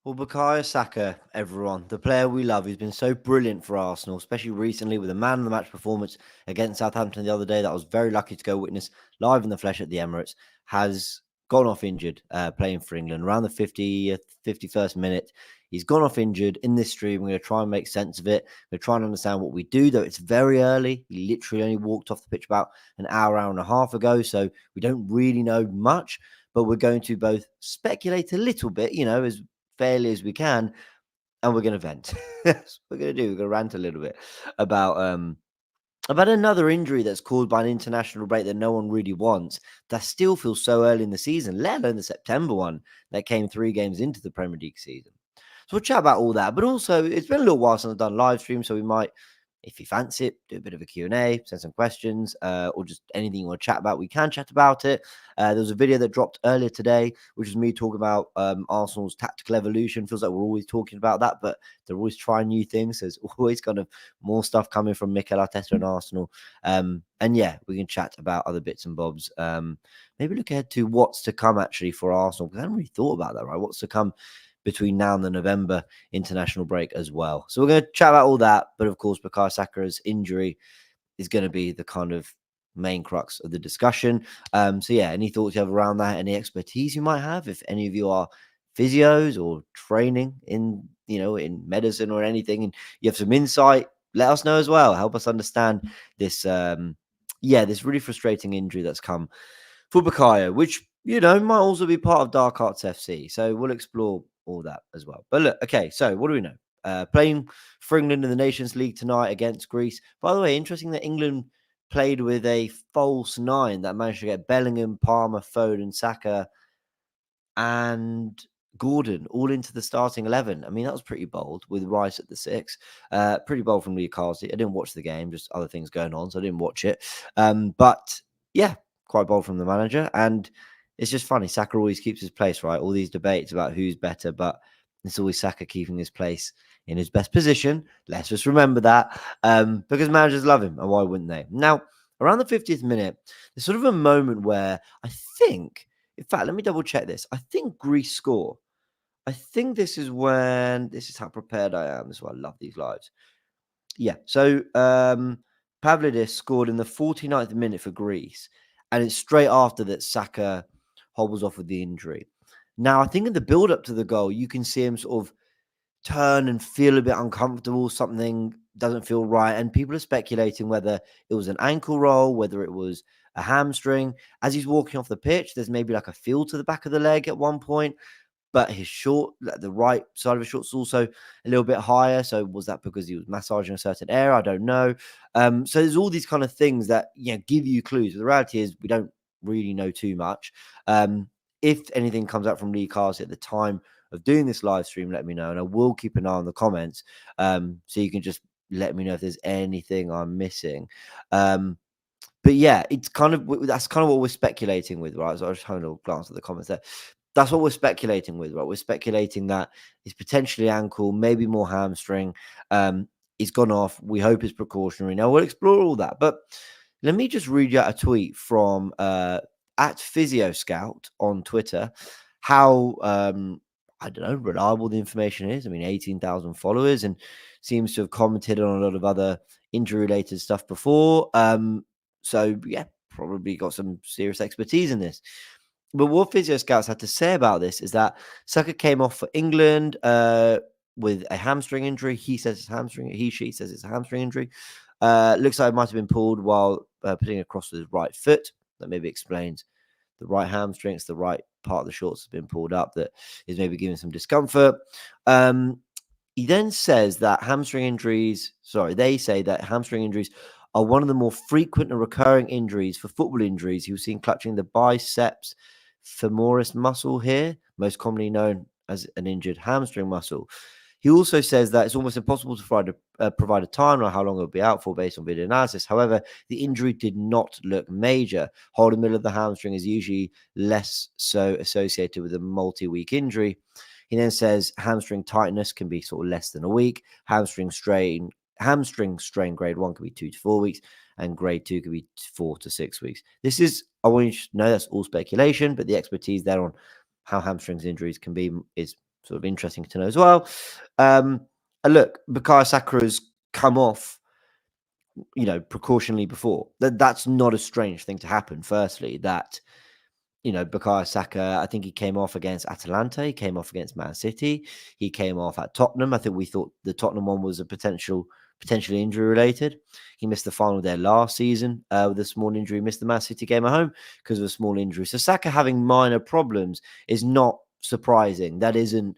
Well, Bukayo Saka, everyone, the player we love, who's been so brilliant for Arsenal, especially recently with a man of the match performance against Southampton the other day that I was very lucky to go witness live in the flesh at the Emirates, has gone off injured playing for England around the 50th, 51st minute. He's gone off injured in this stream. We're going to try and make sense of it. We're trying to understand what we do, though it's very early. He literally only walked off the pitch about an hour and a half ago, so we don't really know much. But we're going to both speculate a little bit, as fairly as we can, and we're going to vent. That's what we're going to do. We're going to rant a little bit about another injury that's caused by an international break that no one really wants. That still feels so early in the season, let alone the September one that came 3 games into the Premier League season. So we'll chat about all that, but also it's been a little while since I've done live stream, so we might, if you fancy it, do a bit of a Q&A, send some questions, or just anything you want to chat about, we can chat about it. There was a video that dropped earlier today, which is me talking about Arsenal's tactical evolution. Feels like we're always talking about that, but they're always trying new things. So there's always kind of more stuff coming from Mikel Arteta and Arsenal. And yeah, we can chat about other bits and bobs. Maybe look ahead to what's to come actually for Arsenal, because I hadn't really thought about that, right? What's to come between now and the November international break as well. So we're going to chat about all that. But of course, Bukayo Saka's injury is going to be the kind of main crux of the discussion. So yeah, any thoughts you have around that? Any expertise you might have? If any of you are physios or training in medicine or anything, and you have some insight, let us know as well. Help us understand this. This really frustrating injury that's come for Bukayo, which might also be part of Dark Arts FC. So we'll explore all that as well. But look, okay, so what do we know? Playing for England in the Nations League tonight against Greece. By the way, interesting that England played with a false 9 that managed to get Bellingham, Palmer, Foden, Saka, and Gordon all into the starting 11. I mean, that was pretty bold with Rice at the 6. Pretty bold from Lee Carsley. I didn't watch the game, just other things going on, so I didn't watch it. But yeah, quite bold from the manager. And it's just funny. Saka always keeps his place, right? All these debates about who's better, but it's always Saka keeping his place in his best position. Let's just remember that because managers love him, and why wouldn't they? Now, around the 50th minute, there's sort of a moment where I think, in fact, let me double check this. I think Greece score. I think this is how prepared I am. This is why I love these lives. Yeah. So Pavlidis scored in the 49th minute for Greece, and it's straight after that Saka hobbles off with the injury. Now, I think in the build-up to the goal, you can see him sort of turn and feel a bit uncomfortable. Something doesn't feel right, and people are speculating whether it was an ankle roll, whether it was a hamstring. As he's walking off the pitch, there's maybe like a feel to the back of the leg at one point, but his short, the right side of his short's also a little bit higher. So was that because he was massaging a certain area? I don't know. So there's all these kind of things that give you clues. But the reality is we don't really know too much. If anything comes out from Lee Carsley at the time of doing this live stream, let me know, and I will keep an eye on the comments, so you can just let me know if there's anything I'm missing. But yeah, that's kind of what we're speculating with, right? So I was just having a glance at the comments there. That's what we're speculating with, right? We're speculating that it's potentially ankle, maybe more hamstring. It's gone off. We hope it's precautionary. Now we'll explore all that, but let me just read you out a tweet from at Physio Scout on Twitter. How I don't know, reliable the information is. I mean, 18,000 followers, and seems to have commented on a lot of other injury-related stuff before. So yeah, probably got some serious expertise in this. But what Physio Scouts had to say about this is that Saka came off for England with a hamstring injury. He says it's hamstring. She says it's a hamstring injury. Looks like it might have been pulled while putting it across with his right foot. That maybe explains the right hamstring. It's the right part of the shorts has been pulled up that is maybe giving some discomfort. He then says that they say that hamstring injuries are one of the more frequent and recurring injuries for football injuries. He was seen clutching the biceps femoris muscle here, most commonly known as an injured hamstring muscle. He also says that it's almost impossible to provide a timeline on how long it'll be out for based on video analysis. However, the injury did not look major. Hole in the middle of the hamstring is usually less so associated with a multi-week injury. He then says hamstring tightness can be sort of less than a week. Hamstring strain grade 1 could be 2 to 4 weeks, and grade 2 could be 4 to 6 weeks. This is, I want you to know, that's all speculation, but the expertise there on how hamstrings injuries can be is sort of interesting to know as well. And look, Bukayo Saka has come off, precautionally before. That's not a strange thing to happen. Firstly, that Bukayo Saka, I think he came off against Atalanta, he came off against Man City, he came off at Tottenham. I think we thought the Tottenham one was a potentially injury related. He missed the final there last season with a small injury, missed the Man City game at home because of a small injury. So Saka having minor problems is not surprising. That isn't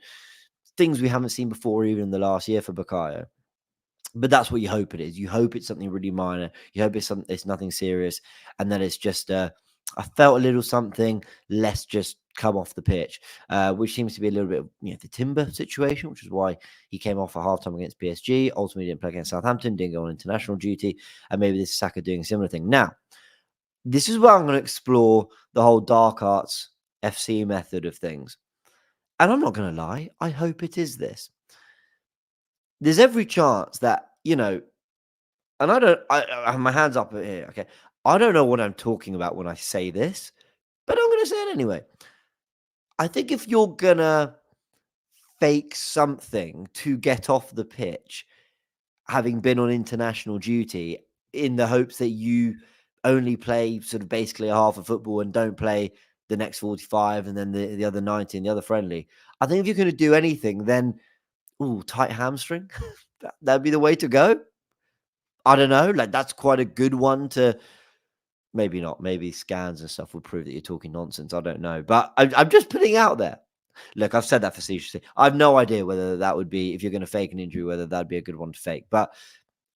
things we haven't seen before, even in the last year for Bukayo. But that's what you hope it is. You hope it's something really minor. You hope it's nothing serious, and that it's just I felt a little something. Let's just come off the pitch, which seems to be a little bit of the Timber situation, which is why he came off at halftime against PSG. Ultimately, didn't play against Southampton, didn't go on international duty, and maybe this is Saka doing a similar thing. Now, this is where I'm going to explore the whole dark arts FC method of things, and I'm not going to lie. I hope it is this. There's every chance that, and I have my hands up here, okay? I don't know what I'm talking about when I say this, but I'm going to say it anyway. I think if you're going to fake something to get off the pitch, having been on international duty, in the hopes that you only play sort of basically a half of football and don't play the next 45 and then the other 90 and the other friendly, I think if you're going to do anything, then tight hamstring, that'd be the way to go. I don't know. Like, that's quite a good one to. Maybe not. Maybe scans and stuff would prove that you're talking nonsense. I don't know. But I'm just putting out there. Look, I've said that facetiously. I have no idea whether that would be, if you're going to fake an injury, whether that'd be a good one to fake. But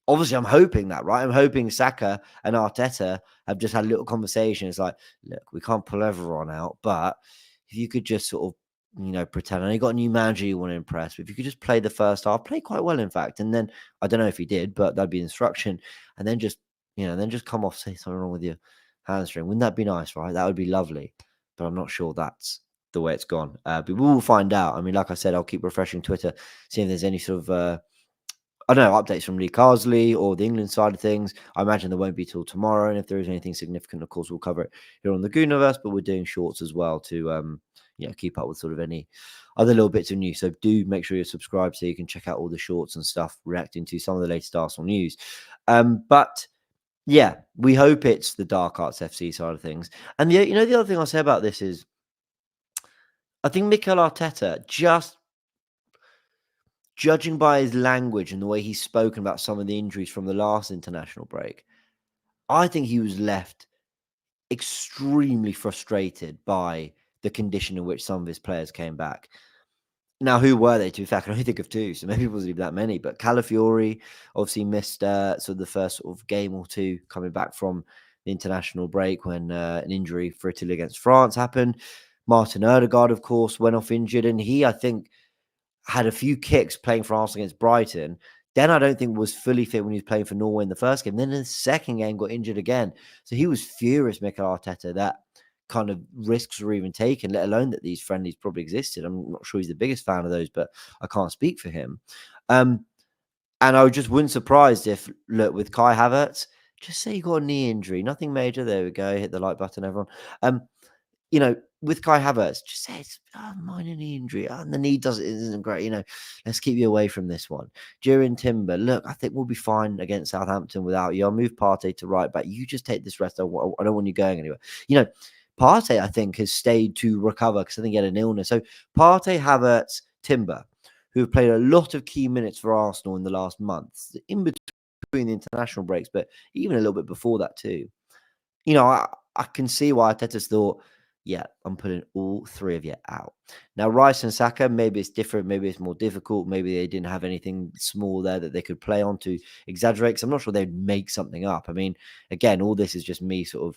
obviously, I'm hoping that, right? I'm hoping Saka and Arteta have just had a little conversation. It's like, look, we can't pull everyone out, but if you could just sort of, pretend. And you got a new manager you want to impress. But if you could just play the first half, play quite well, in fact. And then, I don't know if he did, but that'd be instruction. And then just, then just come off, say something wrong with your hamstring. Wouldn't that be nice, right? That would be lovely. But I'm not sure that's the way it's gone. But we will find out. I mean, like I said, I'll keep refreshing Twitter, seeing if there's any sort of I don't know, updates from Lee Carsley or the England side of things. I imagine there won't be till tomorrow. And if there is anything significant, of course, we'll cover it here on the Goonerverse. But we're doing shorts as well to keep up with sort of any other little bits of news. So do make sure you're subscribed so you can check out all the shorts and stuff reacting to some of the latest Arsenal news. But yeah, we hope it's the Dark Arts FC side of things. And the other thing I'll say about this is I think Mikel Arteta, just judging by his language and the way he's spoken about some of the injuries from the last international break, I think he was left extremely frustrated by the condition in which some of his players came back. Now, who were they? To be fair, I can only think of two, so maybe it wasn't even that many. But Calafiori obviously missed sort of the first sort of game or two coming back from the international break when an injury for Italy against France happened. Martin Odegaard, of course, went off injured, and he, I think, had a few kicks playing for Arsenal against Brighton. Then I don't think was fully fit when he was playing for Norway in the first game. Then in the second game, got injured again. So he was furious, Mikel Arteta, that kind of risks were even taken, let alone that these friendlies probably existed. I'm not sure he's the biggest fan of those, but I can't speak for him. And I just wouldn't surprised if, look, with Kai Havertz, just say you got a knee injury, nothing major. There we go. Hit the like button, everyone. With Kai Havertz, just say it's minor knee injury. And the knee isn't great. Let's keep you away from this one. During Timber, look, I think we'll be fine against Southampton without you. I'll move Partey to right back. You just take this rest. I don't want you going anywhere. Partey, I think, has stayed to recover because I think he had an illness. So Partey, Havertz, Timber, who have played a lot of key minutes for Arsenal in the last month, in between the international breaks, but even a little bit before that too. I can see why Arteta's thought, yeah, I'm putting all three of you out. Now, Rice and Saka, maybe it's different. Maybe it's more difficult. Maybe they didn't have anything small there that they could play on to exaggerate. Because I'm not sure they'd make something up. I mean, again, all this is just me sort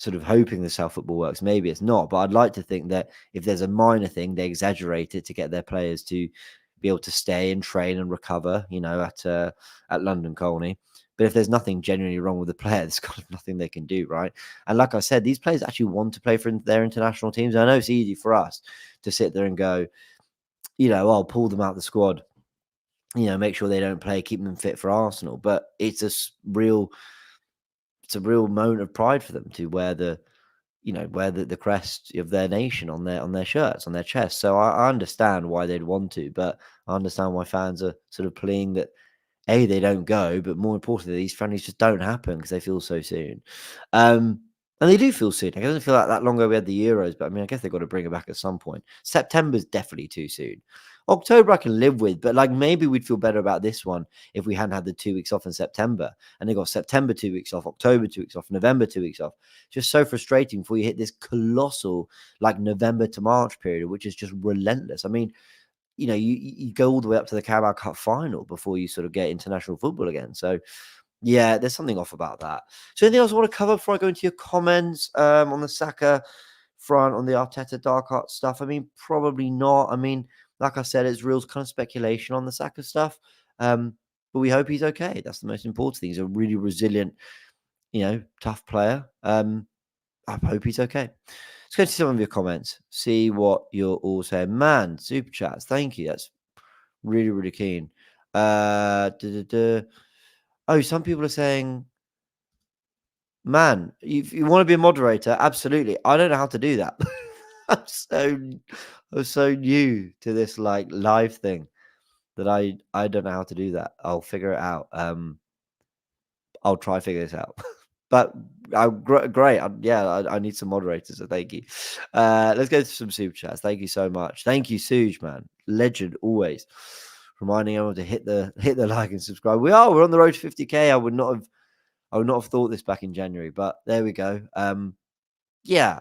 of hoping the South football works. Maybe it's not. But I'd like to think that if there's a minor thing, they exaggerate it to get their players to be able to stay and train and recover, at London Colney. But if there's nothing genuinely wrong with the player, there's kind of nothing they can do, right? And like I said, these players actually want to play for their international teams. And I know it's easy for us to sit there and go, I'll pull them out the squad, make sure they don't play, keep them fit for Arsenal. But it's a real moment of pride for them to wear the wear the crest of their nation on their shirts, on their chests. So I understand why they'd want to, but I understand why fans are sort of pleading that they don't go, but more importantly, these friendlies just don't happen because they feel so soon. And they do feel soon. It doesn't feel like that long ago we had the Euros, but I mean, I guess they've got to bring it back at some point. September's definitely too soon. October I can live with, but like maybe we'd feel better about this one if we hadn't had the 2 weeks off in September, and they got September 2 weeks off, October 2 weeks off, November 2 weeks off. Just so frustrating before you hit this colossal like November to March period, which is just relentless. I mean, you go all the way up to the Carabao Cup final before you sort of get international football again. So yeah, there's something off about that. So anything else I want to cover before I go into your comments on the Saka front, on the Arteta dark art stuff? I mean, probably not. I mean, like I said, it's real kind of speculation on the Saka stuff. But we hope he's okay. That's the most important thing. He's a really resilient, tough player. I hope he's okay. Let's go to some of your comments. See what you're all saying. Man, super chats. Thank you. That's really, really keen. Oh, some people are saying, man, if you want to be a moderator, absolutely. I don't know how to do that. I'm so new to this like live thing that I don't know how to do that. I'll figure it out. I'll try figure this out. But great. I need some moderators, so thank you. Let's go to some super chats. Thank you so much. Thank you, Suj, man. Legend always. Reminding everyone to hit the like and subscribe. We're on the road to 50k. I would not have thought this back in January, but there we go. Yeah.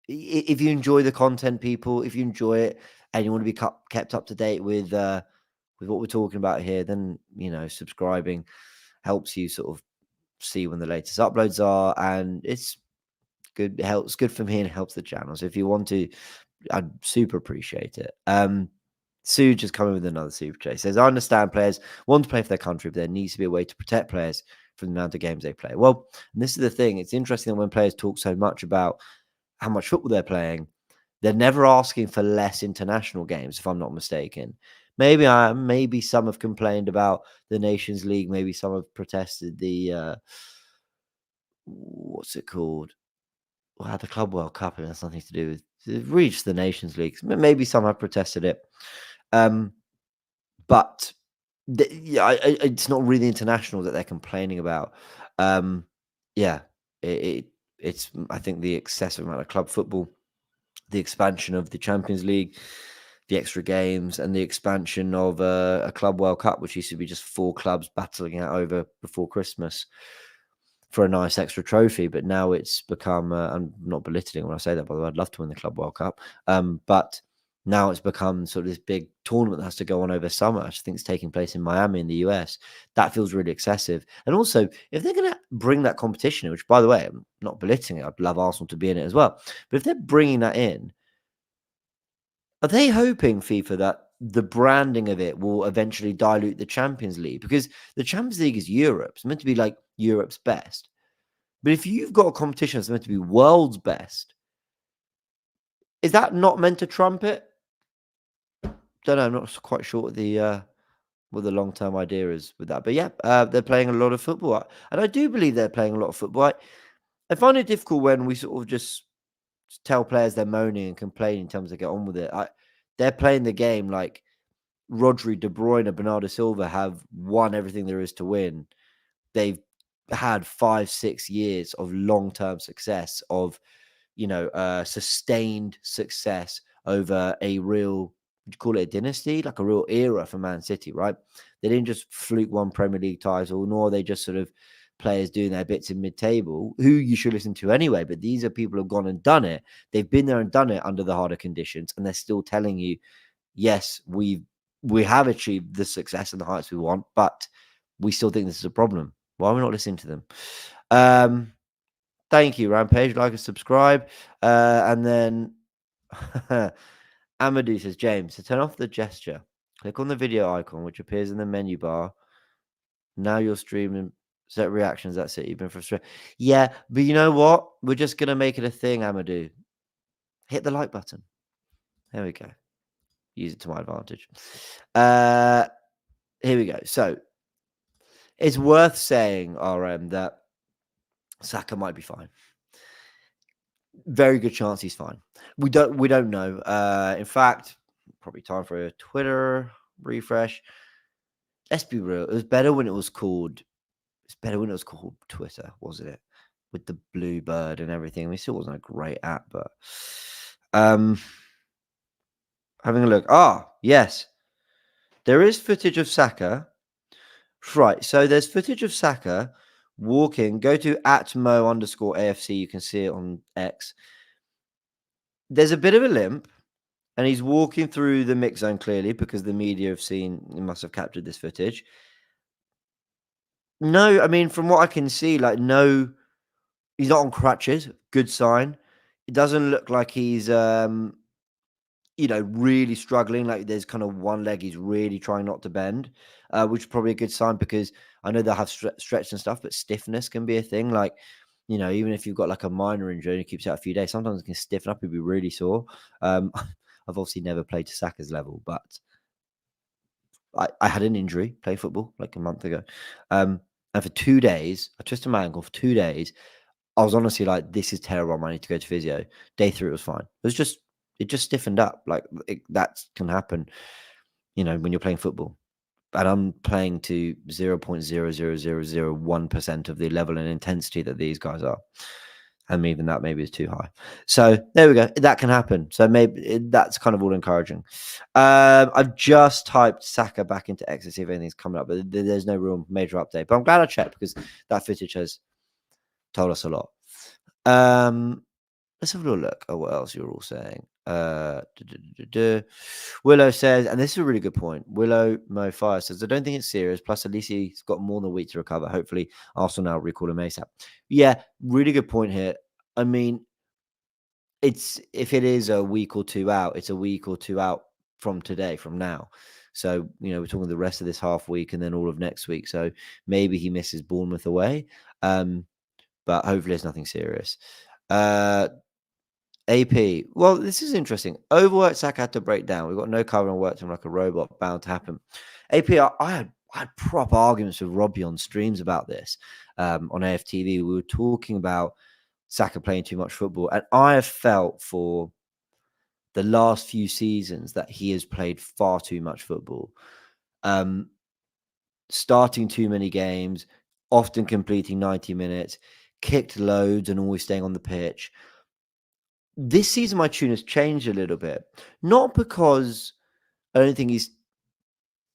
If you enjoy the content, people, if you enjoy it and you want to be kept up to date with what we're talking about here, then subscribing helps you sort of see when the latest uploads are, and it's good. It helps good for me and it helps the channel. So if you want to, I'd super appreciate it. Sue just coming with another super chat. Says, I understand players want to play for their country, but there needs to be a way to protect players from the amount of games they play. Well, and this is the thing. It's interesting that when players talk so much about how much football they're playing, they're never asking for less international games, if I'm not mistaken. Maybe some have complained about the Nations League. Maybe some have protested the what's it called? Well, the Club World Cup. It has nothing to do with it reached the Nations League. Maybe some have protested it. But it's not really international that they're complaining about. Yeah, it's I think the excessive amount of club football, the expansion of the Champions League, the extra games, and the expansion of a Club World Cup, which used to be just 4 clubs battling it over before Christmas for a nice extra trophy. But now it's become, I'm not belittling when I say that, by the way, I'd love to win the Club World Cup. But now it's become sort of this big tournament that has to go on over summer. I think it's taking place in Miami in the US. That feels really excessive. And also, if they're going to bring that competition, which, by the way, I'm not belittling it, I'd love Arsenal to be in it as well. But if they're bringing that in, are they hoping, FIFA, that the branding of it will eventually dilute the Champions League? Because the Champions League is Europe. It's meant to be like Europe's best. But if you've got a competition that's meant to be world's best, is that not meant to trump it? Don't know. I'm not quite sure what the long-term idea is with that. But yeah, they're playing a lot of football. And I do believe they're playing a lot of football. I find it difficult when we sort of just tell players they're moaning and complaining in terms of get on with it. They're playing the game like Rodri, De Bruyne, Bernardo Silva have won everything there is to win. They've had 5-6 years of long-term success, of sustained success over a real, would you call it a dynasty, like a real era for Man City, right? They didn't just fluke one Premier League title, nor are they just sort of players doing their bits in mid-table, who you should listen to anyway. But these are people who have gone and done it. They've been there and done it under the harder conditions, and they're still telling you, yes, we have achieved the success and the heights we want, but we still think this is a problem. Why are we not listening to them? Thank you, Rampage. Like and subscribe. And then Amadou says, James, to turn off the gesture, click on the video icon, which appears in the menu bar. Now you're streaming, set reactions. That's it. You've been frustrated. Yeah, but you know what? We're just going to make it a thing, Amadou. Hit the like button. There we go. Use it to my advantage. Here we go. So it's worth saying, RM, that Saka might be fine. Very good chance he's fine. We don't know. In fact, probably time for a Twitter refresh. Let's be real. It was better when it was called. It's better when it was called Twitter, wasn't it? With the blue bird and everything. I mean, it still wasn't a great app, but um, having a look. Ah, yes, there is footage of Saka. Right. So there's footage of Saka walking. Go to @mo_AFC. You can see it on X. There's a bit of a limp. And he's walking through the mix zone clearly because the media have seen, he must have captured this footage. No, I mean, from what I can see, like, no, he's not on crutches. Good sign. It doesn't look like he's, really struggling. Like, there's kind of one leg he's really trying not to bend, which is probably a good sign because I know they'll have stretch and stuff, but stiffness can be a thing. Like, even if you've got like a minor injury and it keeps you out a few days, sometimes it can stiffen up and be really sore. I've obviously never played to Saka's level, but I had an injury playing football like a month ago. And for 2 days, I twisted my ankle for 2 days. I was honestly like, "This is terrible. I need to go to physio." Day 3, it was fine. It just stiffened up. Like, that can happen, when you're playing football. And I'm playing to 0.00001% of the level and intensity that these guys are. And even that maybe is too high. So there we go. That can happen. So maybe that's kind of all encouraging. I've just typed Saka back into X to see if anything's coming up, but there's no real major update. But I'm glad I checked because that footage has told us a lot. Let's have a little look at what else you're all saying. Willow says, and this is a really good point. Willow Mo Fire says, I don't think it's serious. Plus, at least he's got more than a week to recover. Hopefully, Arsenal now recall him ASAP. Yeah, really good point here. I mean, if it is a week or two out, it's a week or two out from today, from now. So, we're talking the rest of this half week and then all of next week. So maybe he misses Bournemouth away. But hopefully it's nothing serious. AP. Well, this is interesting. Overworked Saka had to break down. We've got no cover and worked him like a robot. Bound to happen. AP, I had proper arguments with Robbie on streams about this on AFTV. We were talking about Saka playing too much football. And I have felt for the last few seasons that he has played far too much football. Starting too many games, often completing 90 minutes, kicked loads and always staying on the pitch. This season, my tune has changed a little bit. Not because I don't think he's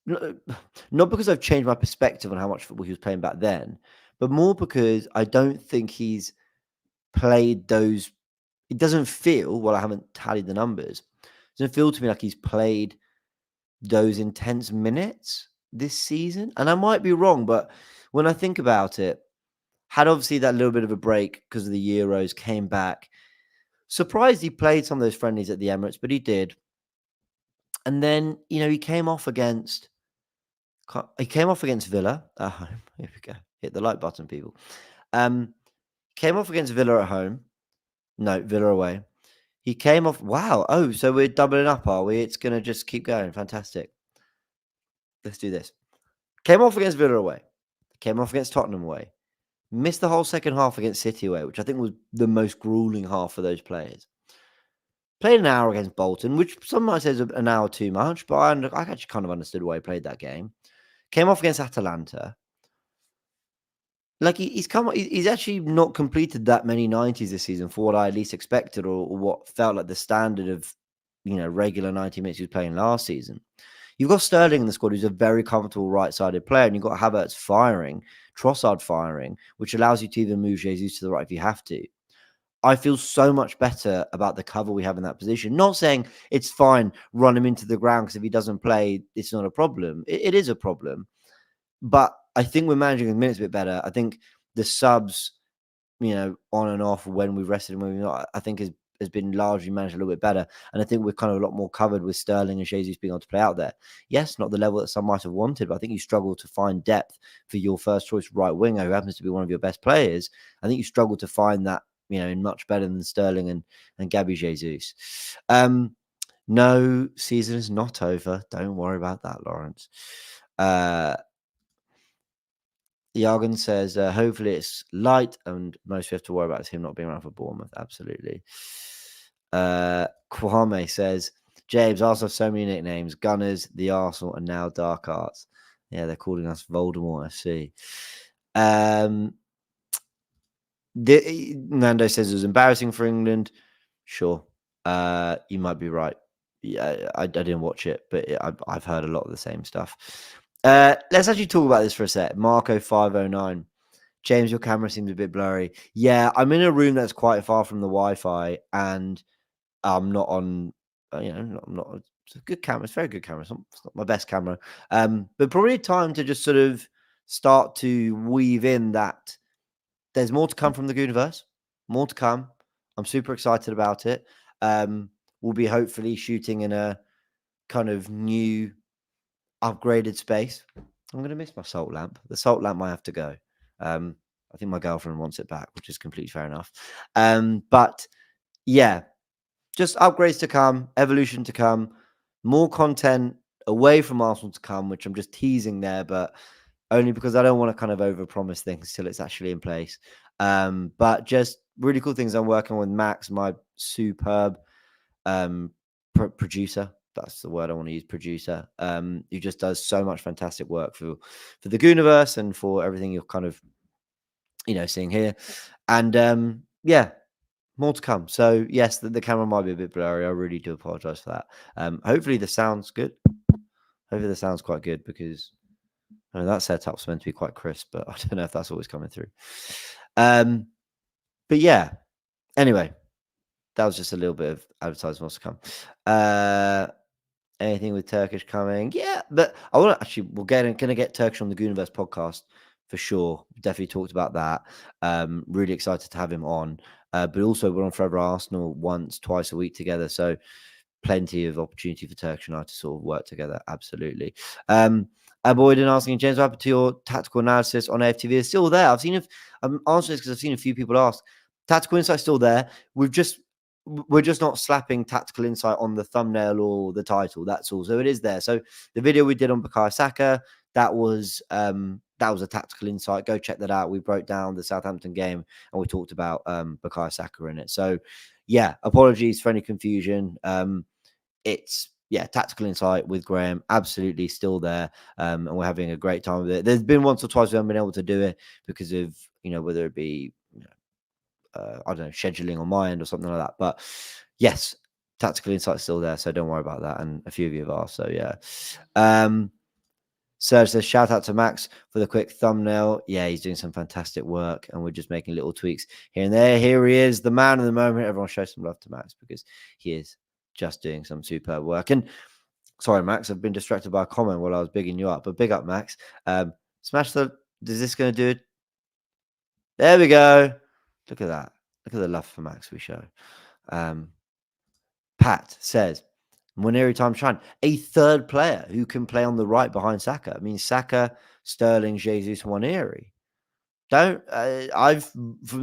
not because I've changed my perspective on how much football he was playing back then, but more because I don't think he's played those. It doesn't feel, well, I haven't tallied the numbers. It doesn't feel to me like he's played those intense minutes this season. And I might be wrong, but when I think about it, had obviously that little bit of a break because of the Euros, came back. Surprised he played some of those friendlies at the Emirates, but he did. And then, he came off against Villa at home. Here we go. Hit the like button, people. Came off against Villa at home. No, Villa away. He came off. Wow. Oh, so we're doubling up, are we? It's going to just keep going. Fantastic. Let's do this. Came off against Villa away. Came off against Tottenham away. Missed the whole second half against City away, which I think was the most grueling half for those players. Played an hour against Bolton, which some might say is an hour too much, but I actually kind of understood why he played that game. Came off against Atalanta. Like he's actually not completed that many 90s this season for what I at least expected or what felt like the standard of, regular 90 minutes he was playing last season. You've got Sterling in the squad, who's a very comfortable right-sided player, and you've got Havertz firing, Trossard firing, which allows you to even move Jesus to the right if you have to. I feel so much better about the cover we have in that position. Not saying it's fine, run him into the ground, because if he doesn't play, it's not a problem. It is a problem. But I think we're managing the minutes a bit better. I think the subs, on and off when we've rested and when we've not, I think has been largely managed a little bit better. And I think we're kind of a lot more covered with Sterling and Jesus being able to play out there. Yes, not the level that some might have wanted, but I think you struggle to find depth for your first choice right winger, who happens to be one of your best players. I think you struggle to find that, much better than Sterling and Gabby Jesus. No, season is not over. Don't worry about that, Lawrence. Jargon says, hopefully it's light, and most we have to worry about is him not being around for Bournemouth. Absolutely. Kwame says, James, Arsenal have so many nicknames: Gunners, the Arsenal, and now Dark Arts. Yeah, they're calling us Voldemort, I see. Nando says it was embarrassing for England. Sure. You might be right. Yeah, I didn't watch it, but I've heard a lot of the same stuff. Let's actually talk about this for a sec. Marco509. James, your camera seems a bit blurry. Yeah, I'm in a room that's quite far from the Wi-Fi, and I'm not on. I'm not. It's a good camera. It's a very good camera. It's not my best camera. But probably time to just sort of start to weave in that there's more to come from the Goonerverse. More to come. I'm super excited about it. We'll be hopefully shooting in a kind of new, upgraded space. I'm going to miss my salt lamp. The salt lamp might have to go. I think my girlfriend wants it back, which is completely fair enough. But yeah, just upgrades to come, evolution to come, more content away from Arsenal to come, which I'm just teasing there, but only because I don't want to kind of overpromise things till it's actually in place. But just really cool things I'm working with Max, my superb producer. That's the word I want to use, producer. Who just does so much fantastic work for the Goonerverse and for everything you're kind of seeing here. And yeah, more to come. So yes, the camera might be a bit blurry. I really do apologize for that. Hopefully the sound's good. Hopefully the sound's quite good, because that setup's meant to be quite crisp, but I don't know if that's always coming through. But yeah, anyway, that was just a little bit of advertising what's to come. Anything with Turkish coming? Yeah, but I want to actually, going to get Turkish on the Goonerverse podcast for sure. Definitely talked about that. Really excited to have him on. But also we're on Forever Arsenal twice a week together. So plenty of opportunity for Turkish and I to sort of work together. Absolutely. Boyden asking, James, what happened to your tactical analysis on AFTV? It's still there. I'm answering this because I've seen a few people ask. Tactical Insight's still there. We're just not slapping Tactical Insight on the thumbnail or the title. That's all. So it is there. So the video we did on Bukayo Saka, that was a Tactical Insight. Go check that out. We broke down the Southampton game and we talked about Bukayo Saka in it. So yeah, apologies for any confusion. It's Tactical Insight with Graham, absolutely still there, and we're having a great time with it. There's been once or twice we haven't been able to do it because of whether it be I don't know, scheduling on my end or something like that. But yes, Tactical Insight's still there, so don't worry about that. And a few of you have asked, so yeah. Serge says, shout out to Max for the quick thumbnail. Yeah, he's doing some fantastic work, and we're just making little tweaks here and there. Here he is, the man of the moment. Everyone show some love to Max because he is just doing some superb work. And sorry, Max, I've been distracted by a comment while I was bigging you up, but big up, Max. Smash the. Is this going to do it? There we go. Look at that. Look at the love for Max we show. Pat says, Muniri time shine. A third player who can play on the right behind Saka. I mean, Saka, Sterling, Jesus, Muniri. From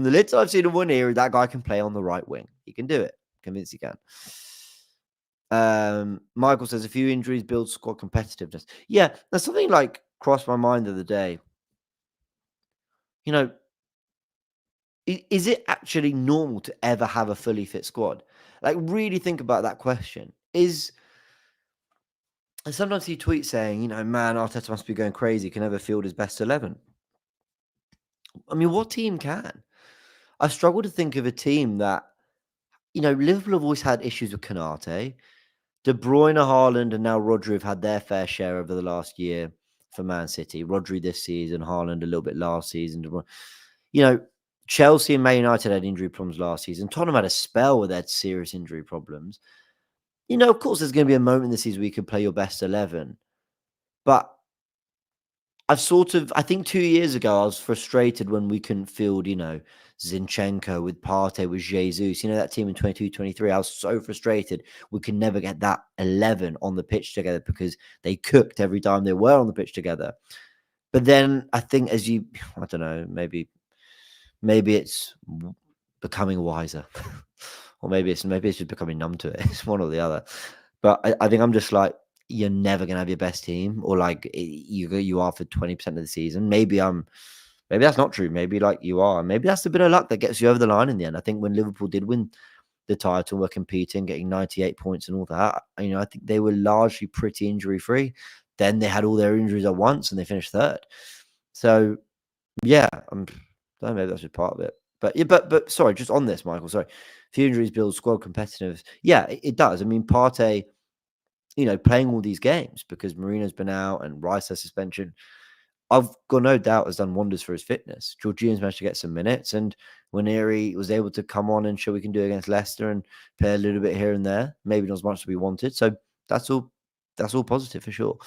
the little I've seen of Muniri, that guy can play on the right wing. He can do it. Convinced he can. Michael says a few injuries build squad competitiveness. Yeah, there's something like crossed my mind the other day. Is it actually normal to ever have a fully fit squad? Like, really think about that question. And sometimes he tweets saying, man, Arteta must be going crazy, can never field his best 11. I mean, what team can? I struggle to think of a team that, Liverpool have always had issues with Konate. De Bruyne, Haaland, and now Rodri have had their fair share over the last year for Man City. Rodri this season, Haaland a little bit last season. Chelsea and Man United had injury problems last season. Tottenham had a spell where they had serious injury problems. Of course, there's going to be a moment in the season where you can play your best 11. But I think 2 years ago, I was frustrated when we couldn't field, Zinchenko with Partey, with Jesus. That team in 22-23. I was so frustrated. We could never get that 11 on the pitch together because they cooked every time they were on the pitch together. But then I think I don't know, maybe it's becoming wiser. Or maybe it's just becoming numb to it. It's one or the other. But I think I'm just like, you're never gonna have your best team, or like you are for 20% of the season. Maybe that's not true. Maybe like you are. Maybe that's a bit of luck that gets you over the line in the end. I think when Liverpool did win the title, were competing, getting 98 points and all that, I think they were largely pretty injury free. Then they had all their injuries at once and they finished third. So yeah, maybe that's just part of it. But yeah, but sorry, just on this, Michael. Sorry, few injuries build squad competitiveness. Yeah, it does. I mean, Partey, playing all these games because Marino's been out and Rice has suspension. I've got no doubt has done wonders for his fitness. Jorginho's managed to get some minutes, and Nwaneri was able to come on and show we can do against Leicester and play a little bit here and there. Maybe not as much as we wanted. So that's all positive for sure.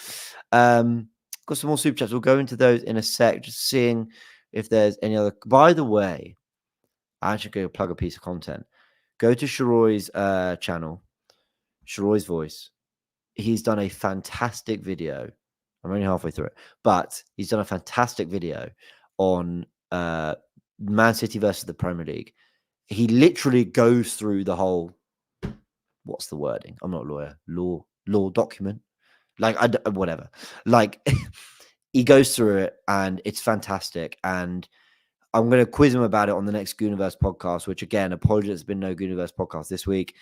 Got some more super chats. We'll go into those in a sec, just seeing if there's any other. By the way, I actually go plug a piece of content. Go to Sharoy's channel, Sharoy's Voice. He's done a fantastic video. I'm only halfway through it, but he's done a fantastic video on Man City versus the Premier League. He literally goes through the whole, what's the wording? I'm not a lawyer. Law document. Like, whatever. Like, he goes through it and it's fantastic. And I'm going to quiz him about it on the next Goonerverse podcast, which again, apologies, there's been no Goonerverse podcast this week.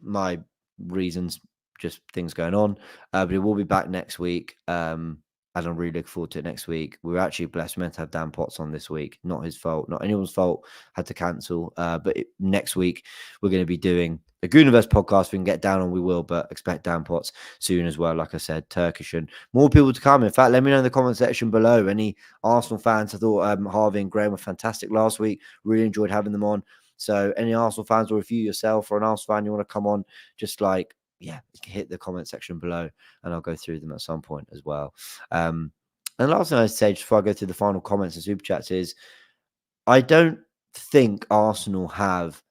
My reasons, just things going on. But it will be back next week. And I'm really looking forward to it next week. We were actually blessed. We meant to have Dan Potts on this week. Not his fault. Not anyone's fault. Had to cancel. But next week, we're going to be doing a Goonerverse podcast. We can get down on, we will, but expect Dan Potts soon as well. Like I said, Turkish and more people to come. In fact, let me know in the comment section below. Any Arsenal fans? I thought Harvey and Graham were fantastic last week. Really enjoyed having them on. So any Arsenal fans, or if you yourself or an Arsenal fan, you want to come on, just like, yeah, hit the comment section below and I'll go through them at some point as well. And the last thing I'd say, just before I go through the final comments and super chats, is I don't think Arsenal have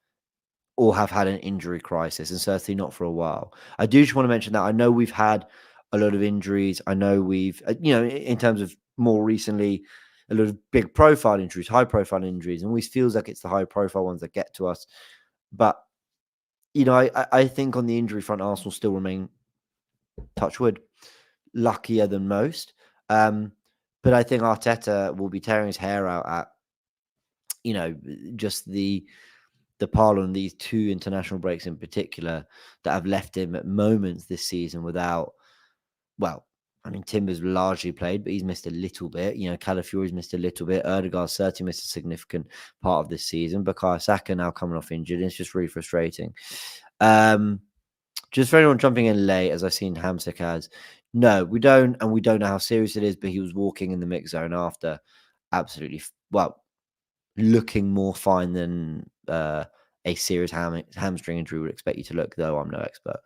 had an injury crisis, and certainly not for a while. I do just want to mention that I know we've had a lot of injuries. I know we've, in terms of more recently, a lot of big profile injuries, high profile injuries, and always feels like it's the high profile ones that get to us. But I think on the injury front, Arsenal still remain, touch wood, luckier than most. But I think Arteta will be tearing his hair out at, just the parlor on these two international breaks in particular that have left him at moments this season without, well, I mean, Timber's largely played, but he's missed a little bit. Calafiori's missed a little bit. Ødegaard's certainly missed a significant part of this season. Bukayo Saka now coming off injured. It's just really frustrating. Just for anyone jumping in late, as I've seen Hamsik has, no, we don't, and we don't know how serious it is, but he was walking in the mix zone after absolutely, looking more fine than a serious hamstring injury would expect you to look, though I'm no expert.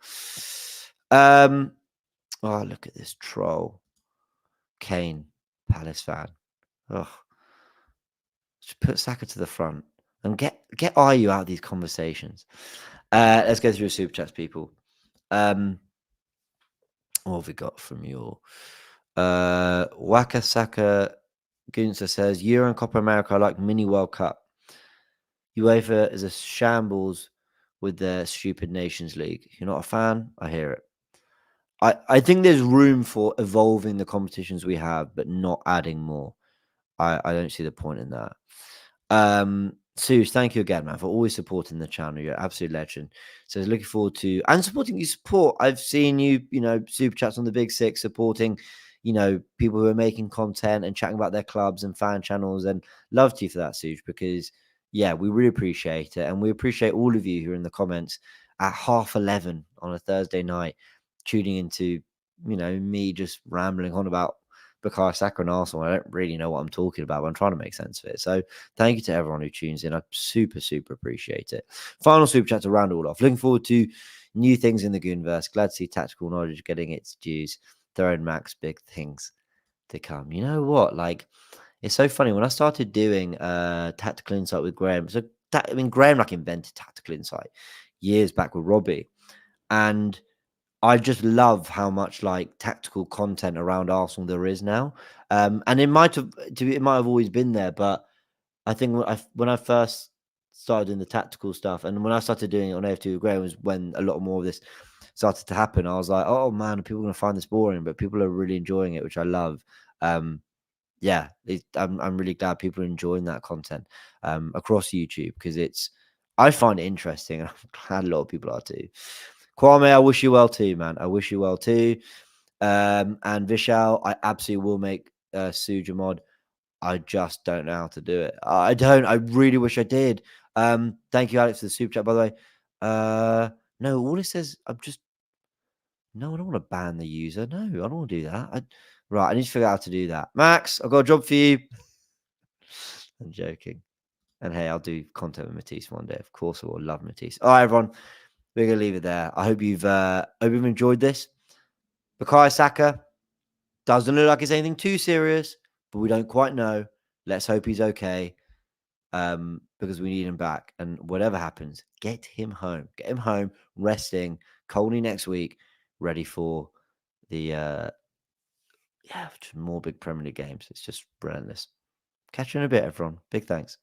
Oh, look at this troll. Kane, Palace fan. Oh, just put Saka to the front and get Ayew out of these conversations. Let's go through super chats, people. What have we got from your Waka Saka Gunsa says Euro and Copa America are like mini World Cup. UEFA is a shambles with their stupid Nations League. You're not a fan? I hear it. I think there's room for evolving the competitions we have, but not adding more. I don't see the point in that. Suze, thank you again, man, for always supporting the channel. You're an absolute legend. So looking forward to and supporting you. I've seen you, super chats on the Big Six, supporting, people who are making content and chatting about their clubs and fan channels. And love to you for that, Suze, because yeah, we really appreciate it. And we appreciate all of you who are in the comments at 11:30 on a Thursday night, tuning into, me just rambling on about Bukayo Saka and Arsenal. I don't really know what I'm talking about, but I'm trying to make sense of it. So thank you to everyone who tunes in. I super, super appreciate it. Final super chat to round it all off. Looking forward to new things in the Goonerverse. Glad to see tactical knowledge getting its dues. Throwing Max big things to come. You know what? Like, it's so funny. When I started doing Tactical Insight with Graham, Graham invented Tactical Insight years back with Robbie. And I just love how much tactical content around Arsenal there is now. And it might have always been there, but I think when I first started doing the tactical stuff and when I started doing it on AF2 with Graham was when a lot more of this started to happen, I was like, oh man, are people going to find this boring? But people are really enjoying it, which I love. Yeah, I'm really glad people are enjoying that content across YouTube, because I find it interesting, and I'm glad a lot of people are too. Kwame, I wish you well too, man. I wish you well too. And Vishal, I absolutely will make Suja mod. I just don't know how to do it. I don't. I really wish I did. Thank you, Alex, for the super chat, by the way. No, all it says, no, I don't want to ban the user. No, I don't want to do that. Right, I need to figure out how to do that. Max, I've got a job for you. I'm joking. And hey, I'll do content with Matisse one day. Of course, I will. Love Matisse. All right, everyone, we're gonna leave it there. I hope you've enjoyed this. Bukayo Saka doesn't look like it's anything too serious, but we don't quite know. Let's hope he's okay. Because we need him back. And whatever happens, get him home. Get him home, resting. Colney next week, ready for the more big Premier League games. It's just relentless. Catch you in a bit, everyone. Big thanks.